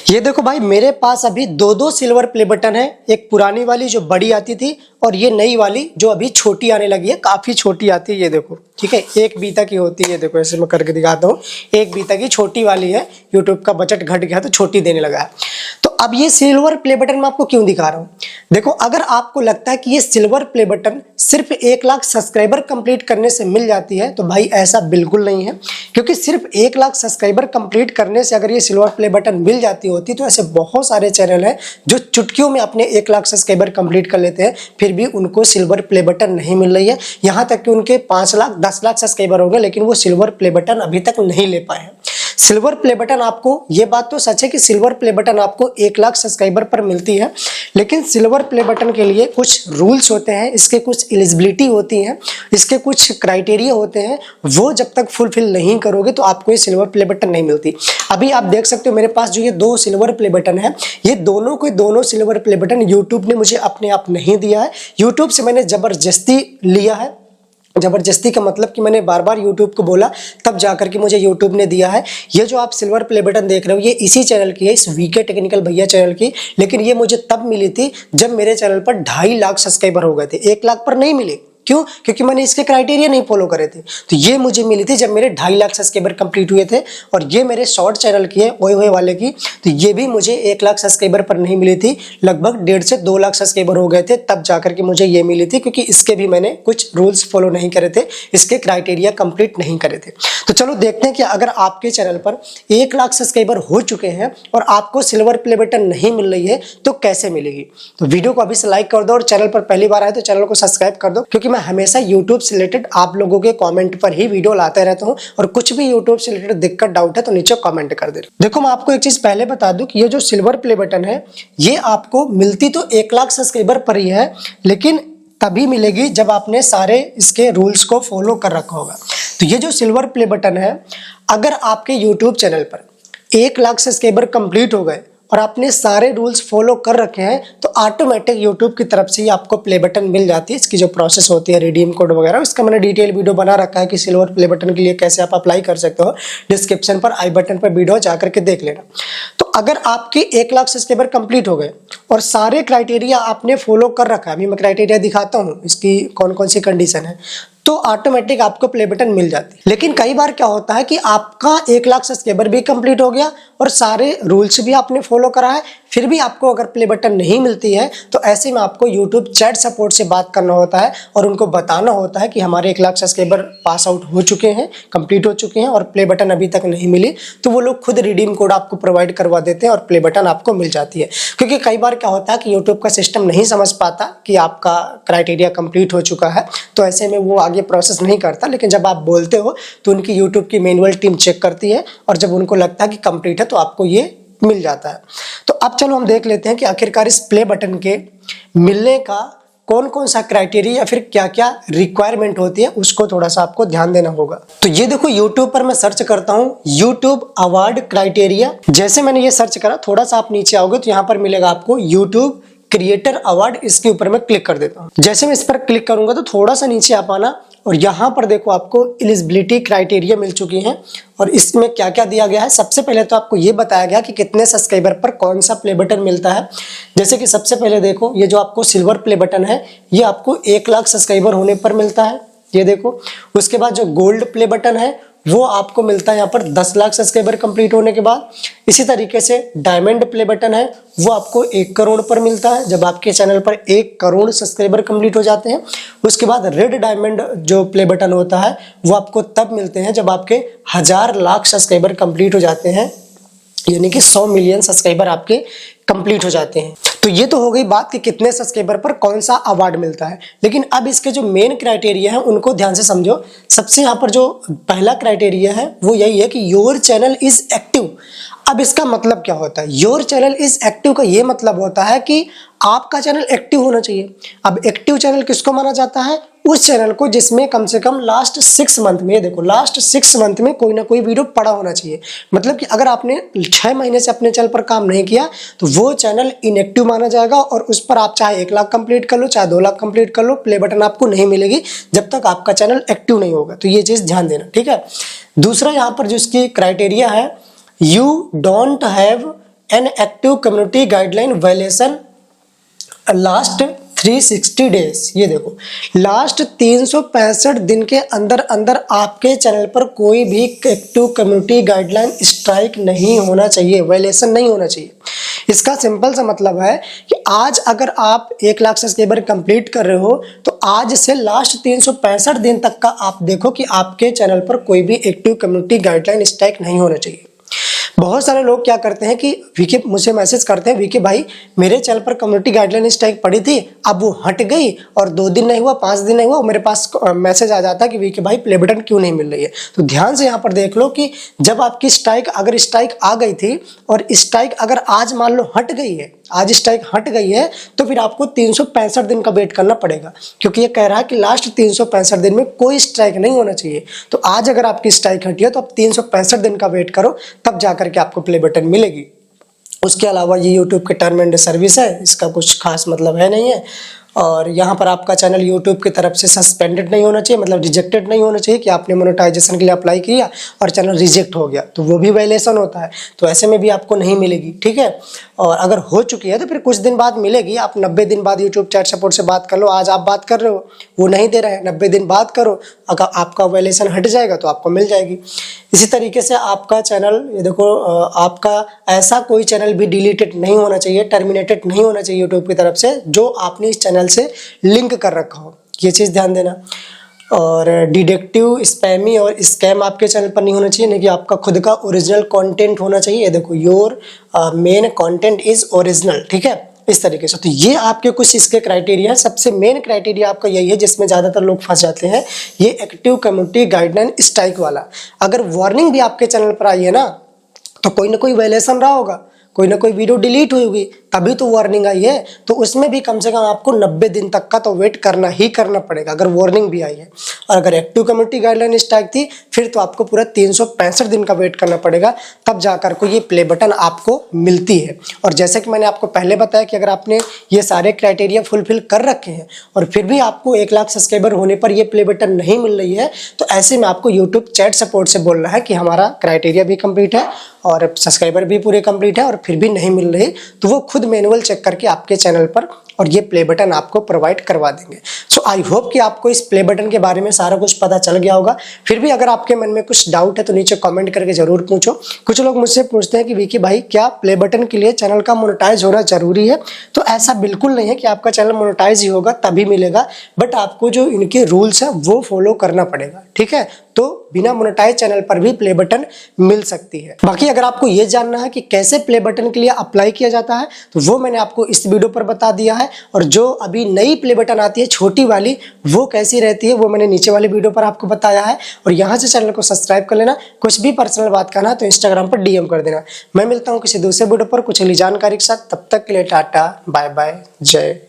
ये देखो भाई, मेरे पास अभी दो दो सिल्वर प्ले बटन है। एक पुरानी वाली जो बड़ी आती थी और ये नई वाली जो अभी छोटी आने लगी है, काफी छोटी आती है। ये देखो, ठीक है, 1 बीता की होती है। देखो ऐसे मैं करके दिखाता हूँ, 1 बीता की छोटी वाली है। यूट्यूब का बजट घट गया तो छोटी देने लगा है। तो अब ये सिल्वर प्ले बटन मैं आपको क्यों दिखा रहा हूँ, देखो अगर आपको लगता है कि ये सिल्वर प्ले बटन सिर्फ 1 लाख सब्सक्राइबर कंप्लीट करने से मिल जाती है, तो भाई ऐसा बिल्कुल नहीं है। क्योंकि सिर्फ 1 लाख सब्सक्राइबर कंप्लीट करने से अगर ये सिल्वर प्ले बटन मिल जाती होती तो ऐसे बहुत सारे चैनल हैं जो चुटकियों में अपने 1 लाख सब्सक्राइबर कंप्लीट कर लेते हैं, फिर भी उनको सिल्वर प्ले बटन नहीं मिल रही है। यहाँ तक कि उनके 5 लाख 10 लाख सब्सक्राइबर हो गए लेकिन वो सिल्वर प्ले बटन अभी तक नहीं ले पाए हैं। सिल्वर प्ले बटन आपको, ये बात तो सच है कि सिल्वर प्ले बटन आपको 1 लाख सब्सक्राइबर पर मिलती है, लेकिन सिल्वर प्ले बटन के लिए कुछ रूल्स होते हैं, इसके कुछ एलिजिबिलिटी होती है, इसके कुछ क्राइटेरिया होते हैं। वो जब तक फुलफिल नहीं करोगे तो आपको ये सिल्वर प्ले बटन नहीं मिलती। अभी आप देख सकते हो मेरे पास जो ये 2 सिल्वर प्ले बटन है, ये दोनों के दोनों सिल्वर प्ले बटन यूट्यूब ने मुझे अपने आप नहीं दिया है। यूट्यूब से मैंने जबरदस्ती लिया है। जबरदस्ती का मतलब कि मैंने बार बार YouTube को बोला, तब जाकर के मुझे YouTube ने दिया है। ये जो आप सिल्वर प्ले बटन देख रहे हो, ये इसी चैनल की है, इस वीके टेक्निकल भैया चैनल की। लेकिन ये मुझे तब मिली थी जब मेरे चैनल पर 2.5 लाख सब्सक्राइबर हो गए थे। 1 लाख पर नहीं मिली। क्यों? क्योंकि मैंने इसके क्राइटेरिया नहीं फॉलो करे थे। तो ये मुझे मिली थी जब मेरे 2.5 लाख सब्सक्राइबर कंप्लीट हुए थे। और ये मेरे शॉर्ट चैनल की है, ओए होए वाले की, तो ये भी मुझे 1 लाख सब्सक्राइबर पर नहीं मिली थी। लगभग 1.5 से 2 लाख सब्सक्राइबर हो गए थे तब जाकर के मुझे ये मिली थी, क्योंकि इसके भी मैंने कुछ रूल्स फॉलो नहीं करे थे, इसके क्राइटेरिया कंप्लीट नहीं करे थे। तो चलो देखते हैं कि अगर आपके चैनल पर 1 लाख सब्सक्राइबर हो चुके हैं और आपको सिल्वर प्ले बटन नहीं मिल रही है तो कैसे मिलेगी। तो वीडियो को अभी से लाइक कर दो और चैनल पर पहली बार आए तो चैनल को सब्सक्राइब कर दो, क्योंकि मैं हमेशा यूट्यूब से रिलेटेड आप लोगों के कमेंट पर ही वीडियो लाते रहता हूं। और कुछ भी यूट्यूब से रिलेटेड दिक्कत डाउट है तो नीचे कमेंट कर दे। देखो मैं आपको एक चीज पहले बता दूं कि ये जो सिल्वर प्ले बटन है ये आपको मिलती तो 1 लाख सब्सक्राइबर पर ही है, लेकिन तभी मिलेगी जब आपने सारे इसके रूल्स को फॉलो कर रखा होगा। तो ये जो सिल्वर प्ले बटन है, अगर आपके यूट्यूब चैनल पर 1 लाख सब्सक्राइबर कंप्लीट हो गए और आपने सारे रूल्स फॉलो कर रखे हैं तो ऑटोमेटिक यूट्यूब की तरफ से ही आपको प्ले बटन मिल जाती है। इसकी जो प्रोसेस होती है, रिडीम कोड वगैरह, इसका मैंने डिटेल वीडियो बना रखा है कि सिल्वर प्ले बटन के लिए कैसे आप अप्लाई कर सकते हो। डिस्क्रिप्शन पर आई बटन पर वीडियो जाकर के देख लेना। तो अगर आपके 1 लाख सब्सक्राइबर कंप्लीट हो गए और सारे क्राइटेरिया आपने फॉलो कर रखा है, अभी मैं क्राइटेरिया दिखाता हूँ इसकी कौन कौन सी कंडीशन है, तो ऑटोमेटिक आपको प्ले बटन मिल जाती है। लेकिन कई बार क्या होता है कि आपका 1 लाख सब्सक्राइबर भी कंप्लीट हो गया और सारे रूल्स भी आपने फॉलो करा है, फिर भी आपको अगर प्ले बटन नहीं मिलती है तो ऐसे में आपको यूट्यूब चैट सपोर्ट से बात करना होता है और उनको बताना होता है कि हमारे 1 लाख सब्सक्राइबर पास आउट हो चुके हैं, कंप्लीट हो चुके हैं और प्ले बटन अभी तक नहीं मिली। तो वो लोग खुद रिडीम कोड आपको प्रोवाइड करवा देते हैं और प्ले बटन आपको मिल जाती है। क्योंकि कई बार क्या होता है कि यूट्यूब का सिस्टम नहीं समझ पाता कि आपका क्राइटेरिया कंप्लीट हो चुका है, तो ऐसे में वो आगे प्रोसेस नहीं करता। लेकिन जब आप बोलते हो तो उनकी यूट्यूब की मैनुअल टीम चेक करती है और जब उनको लगता है कि कंप्लीट है तो आपको ये मिल जाता है। तो अब चलो हम देख लेते हैं कि आखिरकार इस प्ले बटन के मिलने का कौन कौन सा क्राइटेरिया या फिर क्या क्या रिक्वायरमेंट होती है, उसको थोड़ा सा आपको ध्यान देना होगा। तो ये देखो YouTube पर मैं सर्च करता हूँ YouTube अवार्ड क्राइटेरिया। जैसे मैंने ये सर्च करा, थोड़ा सा आप नीचे आओगे तो यहाँ पर मिलेगा आपको YouTube क्रिएटर अवार्ड। इसके ऊपर मैं क्लिक कर देता हूँ। जैसे मैं इस पर क्लिक करूंगा तो थोड़ा सा नीचे आ पाना और यहाँ पर देखो आपको एलिजिबिलिटी क्राइटेरिया मिल चुकी हैं और इसमें क्या क्या दिया गया है। सबसे पहले तो आपको ये बताया गया कि कितने सब्सक्राइबर पर कौन सा प्ले बटन मिलता है। जैसे कि सबसे पहले देखो, ये जो आपको सिल्वर प्ले बटन है ये आपको 1 लाख सब्सक्राइबर होने पर मिलता है, ये देखो। उसके बाद जो गोल्ड प्ले बटन है वो आपको मिलता है यहाँ पर 10 लाख सब्सक्राइबर कंप्लीट होने के बाद। इसी तरीके से डायमंड प्ले बटन है वो आपको 1 करोड़ पर मिलता है जब आपके चैनल पर 1 करोड़ सब्सक्राइबर कंप्लीट हो जाते हैं। उसके बाद रेड डायमंड जो प्ले बटन होता है वो आपको तब मिलते हैं जब आपके 1000 लाख सब्सक्राइबर कंप्लीट हो जाते हैं, यानी कि 100 मिलियन सब्सक्राइबर आपके कंप्लीट हो जाते हैं। तो ये तो हो गई बात कि कितने सब्सक्राइबर पर कौन सा अवार्ड मिलता है। लेकिन अब इसके जो मेन क्राइटेरिया है उनको ध्यान से समझो। सबसे यहाँ पर जो पहला क्राइटेरिया है वो यही है कि योर चैनल इज एक्टिव। अब इसका मतलब क्या होता है? योर चैनल इज एक्टिव का ये मतलब होता है कि आपका चैनल एक्टिव होना चाहिए। अब एक्टिव चैनल किसको माना जाता है? उस चैनल को जिसमें कम से कम लास्ट 6 मंथ में, देखो लास्ट 6 मंथ में कोई ना कोई वीडियो पड़ा होना चाहिए। मतलब कि अगर आपने 6 महीने से अपने चैनल पर काम नहीं किया तो वो चैनल इनएक्टिव माना जाएगा और उस पर आप चाहे 1 लाख कंप्लीट कर लो, चाहे 2 लाख कंप्लीट कर लो, प्ले बटन आपको नहीं मिलेगी जब तक आपका चैनल एक्टिव नहीं होगा। तो ये चीज ध्यान देना, ठीक है। दूसरा यहाँ पर जो इसकी क्राइटेरिया है, you don't have an active community guideline violation last 360 days. ये देखो लास्ट 365 दिन के अंदर अंदर आपके चैनल पर कोई भी एक्टिव कम्युनिटी गाइडलाइन स्ट्राइक नहीं होना चाहिए, वायलेशन नहीं होना चाहिए। इसका सिंपल सा मतलब है कि आज अगर आप 1 लाख सब्सक्राइबर कंप्लीट कर रहे हो तो आज से लास्ट 365 दिन तक का आप देखो कि आपके चैनल पर कोई भी एक्टिव कम्युनिटी गाइडलाइन स्ट्राइक नहीं होना चाहिए। बहुत सारे लोग क्या करते हैं कि वीके मुझे मैसेज करते हैं, वीके भाई मेरे चैनल पर कम्युनिटी गाइडलाइन स्ट्राइक पड़ी थी, अब वो हट गई और 2 दिन नहीं हुआ, 5 दिन नहीं हुआ, मेरे पास मैसेज आ जाता है कि वीके भाई प्ले बटन क्यों नहीं मिल रही है। तो ध्यान से यहाँ पर देख लो कि जब आपकी स्ट्राइक अगर स्ट्राइक आ गई थी और स्ट्राइक अगर आज मान लो हट गई है, आज स्ट्राइक हट गई है, तो फिर आपको 365 दिन का वेट करना पड़ेगा, क्योंकि ये कह रहा है कि लास्ट 365 दिन में कोई स्ट्राइक नहीं होना चाहिए। तो आज अगर आपकी स्ट्राइक हटी है तो आप 365 दिन का वेट करो, तब जाकर के आपको प्ले बटन मिलेगी। उसके अलावा ये यूट्यूब के टर्म एंड सर्विस है, इसका कुछ खास मतलब है नहीं है। और यहाँ पर आपका चैनल यूट्यूब की तरफ से सस्पेंडेड नहीं होना चाहिए, मतलब रिजेक्टेड नहीं होना चाहिए कि आपने मोनेटाइजेशन के लिए अप्लाई किया और चैनल रिजेक्ट हो गया, तो वो भी वायलेशन होता है, तो ऐसे में भी आपको नहीं मिलेगी, ठीक है। और अगर हो चुकी है तो फिर कुछ दिन बाद मिलेगी। आप 90 दिन बाद यूट्यूब चैट सपोर्ट से बात कर लो, आज आप बात कर रहे हो वो नहीं दे रहे हैं, 90 दिन बाद करो, अगर आपका वायलेशन हट जाएगा तो आपको मिल जाएगी। इसी तरीके से आपका चैनल, ये देखो आपका ऐसा कोई चैनल भी डिलीटेड नहीं होना चाहिए, टर्मिनेटेड नहीं होना चाहिए यूट्यूब की तरफ से जो आपने इस चैनल से लिंक कर रखा हो, ये चीज़ ध्यान देना। और डिडक्टिव, स्पैमी और स्कैम आपके चैनल पर नहीं होना चाहिए, नहीं कि आपका खुद का ओरिजिनल कंटेंट होना चाहिए। ये देखो your main content is original, ठीक है, इस तरीके से। तो ये आपके कुछ इसके क्राइटेरिया है। सबसे मेन क्राइटेरिया आपका यही है जिसमें ज़्यादातर लोग फंस जाते हैं, ये एक्टिव कम्युनिटी गाइडलाइन स्ट्राइक वाला। अगर वार्निंग भी आपके चैनल पर आई है ना, तो कोई ना कोई वायलेशन रहा होगा, कोई ना कोई वीडियो डिलीट हुई होगी, तभी तो वार्निंग आई है। तो उसमें भी कम से कम आपको 90 दिन तक का तो वेट करना ही करना पड़ेगा, अगर वार्निंग भी आई है। और अगर एक्टिव कम्युनिटी गाइडलाइन स्ट्राइक थी फिर तो आपको पूरा 365 दिन का वेट करना पड़ेगा, तब जाकर को ये प्ले बटन आपको मिलती है। और जैसे कि मैंने आपको पहले बताया कि अगर आपने ये सारे क्राइटेरिया फुलफिल कर रखे हैं और फिर भी आपको 1 लाख सब्सक्राइबर होने पर ये प्ले बटन नहीं मिल रही है, तो ऐसे में आपको यूट्यूब चैट सपोर्ट से बोलना है कि हमारा क्राइटेरिया भी कंप्लीट है और सब्सक्राइबर भी पूरे कंप्लीट है और फिर भी नहीं मिल रही, तो वो खुद मैनुअल चेक करके आपके चैनल पर और ये प्ले बटन आपको प्रोवाइड करवा देंगे। सो आई होप कि आपको इस प्ले बटन के बारे में सारा कुछ पता चल गया होगा। फिर भी अगर आपके मन में कुछ डाउट है तो नीचे कमेंट करके जरूर पूछो। कुछ लोग मुझसे पूछते हैं कि विकी भाई क्या प्ले बटन के लिए चैनल का मोनेटाइज होना जरूरी है? तो ऐसा बिल्कुल नहीं है कि आपका चैनल मोनेटाइज ही होगा तभी मिलेगा, बट आपको जो इनके रूल्स है वो फॉलो करना पड़ेगा, ठीक है। तो बिना मोनेटाइज चैनल पर भी प्ले बटन मिल सकती है। बाकी अगर आपको ये जानना है कि कैसे प्ले बटन के लिए अप्लाई किया जाता है तो वो मैंने आपको इस वीडियो पर बता दिया है, और जो अभी नई प्ले बटन आती है छोटी वाली वो कैसी रहती है वो मैंने नीचे वाले वीडियो पर आपको बताया है। और यहाँ से चैनल को सब्सक्राइब कर लेना। कुछ भी पर्सनल बात करना तो इंस्टाग्राम पर DM कर देना। मैं मिलता हूँ किसी दूसरे वीडियो पर कुछ नई जानकारी के साथ, तब तक के लिए टाटा बाय बाय, जय